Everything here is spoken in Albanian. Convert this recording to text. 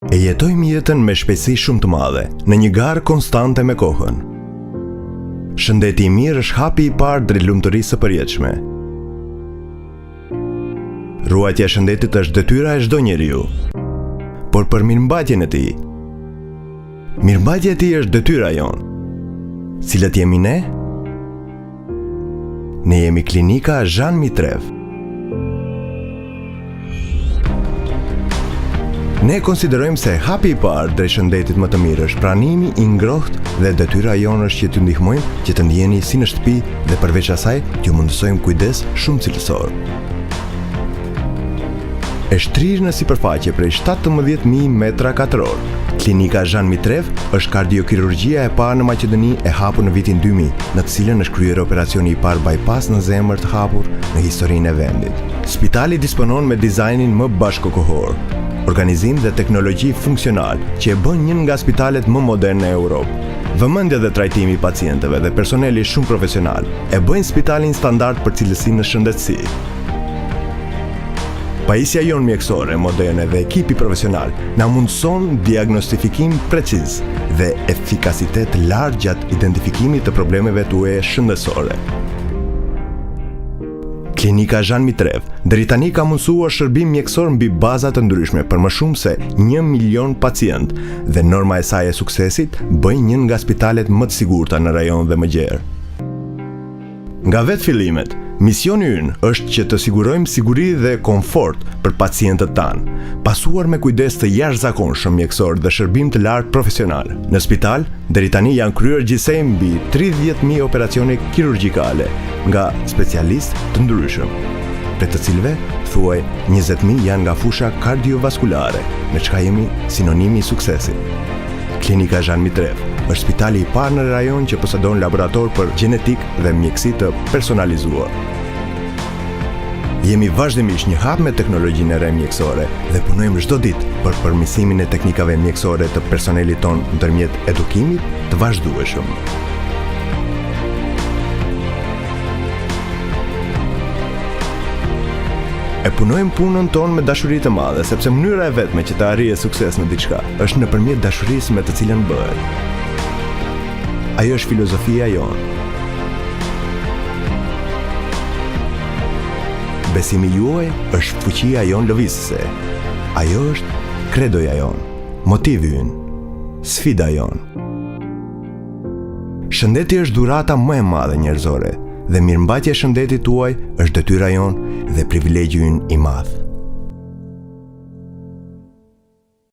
E jetojmë jetën me shpejtësi shumë të madhe, në një garë konstante me kohën. Shëndeti i mirë është hapi i parë drejt lumturisë së përjetshme. Ruajtja e shëndetit është detyra e çdo njeriu, por për mirëmbajtjen e tij. Mirëmbajtja e tij është detyra jonë. Cilët jemi ne? Ne jemi klinika Jean Mitrev. Ne konsiderojmë se hapi i parë drejt shëndetit më të mirë është pranimi i ngrohtë dhe detyra jonë është që t'ju ndihmojmë që të ndjeni si në shtëpi dhe përveç asaj t'ju mundësojmë kujdes shumë cilësor. E shtrirë në sipërfaqe prej 17.000 metra katror. Klinika Jean Mitrev është kardiokirurgjia e parë në Maqedoni e hapur në vitin 2000, në të cilën është kryer operacioni i parë bypass në zemër të hapur në historinë e vendit. Spitali disponon me dizajnin më bashkëkohor, organizim dhe teknologji funksional që e bën një nga spitalet më moderne në Europë. Vëmendja dhe trajtimi i pacientëve dhe personeli shumë profesional e bëjnë spitalin standard për cilësinë në shëndetësi. Pajisja jonë mjekësore, moderne dhe ekipi profesional na mundëson diagnostifikim preciz dhe efikasitet lartë gjatë identifikimit të problemeve tuaja shëndetësore. Klinika Jean Mitrev deri tani ka mundësuar shërbim mjekësor mbi baza të ndryshme për më shumë se 1 milion pacient dhe norma e saj e suksesit bëjnë një nga spitalet më të sigurta në rajon dhe më gjerë. Nga vetë fillimet, misioni ynë është që të sigurojmë siguri dhe komfort për pacientët tanë, pasuar me kujdes të jashtëzakonshëm mjekësor dhe shërbim të lartë profesional. Në spital, deri tani janë kryer gjithsej mbi 30.000 operacione kirurgjikale nga specialistë të ndryshëm, për të cilëve thuaj 20.000 janë nga fusha kardiovaskulare, me çka jemi sinonimi i suksesit. Klinika Jean Mitrev është spitali i parë në rajon që posedon laborator për gjenetik dhe mjekësi të personalizuar. Jemi vazhdimisht një hub me teknologjinë e re mjekësore dhe punojmë çdo ditë për përmirësimin e teknikave mjekësore të personelit ton ndërmjet edukimit të vazhdueshëm. E punojmë punën tonë me dashuri të madhe, sepse mënyra e vetme që të arrijë sukses në diçka është nëpërmjet dashurisë me të cilën bëhet. Ajo është filozofia jonë. Besimi juaj është fuqia jonë lëvizëse. Ajo është kredoja jonë, motivi ynë, sfida jonë. Shëndeti është dhurata më e madhe njerëzore dhe mirëmbajtja e shëndetit tuaj është detyra jonë dhe privilegji ynë i madh.